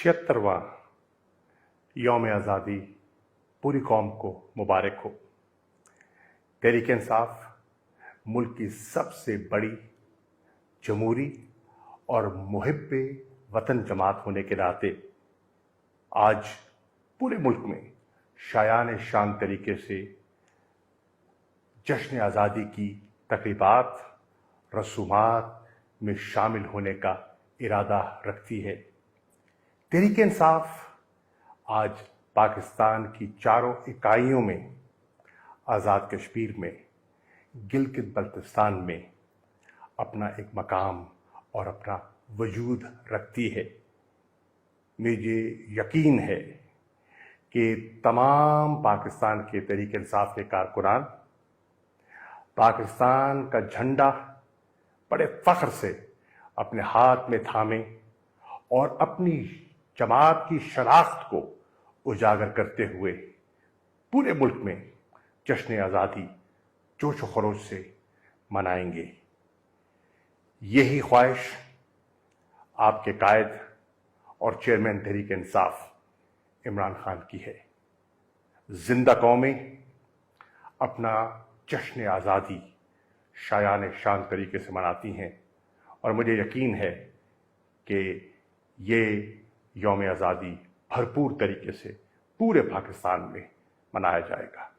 76वां यौम आज़ादी पूरी कौम को मुबारक हो। तहरीक इंसाफ मुल्क की सबसे बड़ी जमहूरी और मुहिब्बे वतन जमात होने के नाते आज पूरे मुल्क में शायान शान तरीके से जश्न आज़ादी की तकरीबात रसूमात में शामिल होने का इरादा रखती है। तहरीक इंसाफ आज पाकिस्तान की चारों इकाइयों में, आज़ाद कश्मीर में, गिलगित बल्तिस्तान में अपना एक मकाम और अपना वजूद रखती है। मुझे यकीन है कि तमाम पाकिस्तान के तहरीक इंसाफ के कारकुनान पाकिस्तान का झंडा बड़े फख्र से अपने हाथ में थामे और अपनी जमात की शनाख्त को उजागर करते हुए पूरे मुल्क में जश्न आज़ादी जोश व खरोश से मनाएंगे। यही ख्वाहिश आपके कायद और चेयरमैन तहरीक इंसाफ इमरान खान की है। जिंदा कौमें अपना जश्न आज़ादी शायान शान तरीके से मनाती हैं और मुझे यकीन है कि ये यौम आज़ादी भरपूर तरीके से पूरे पाकिस्तान में मनाया जाएगा।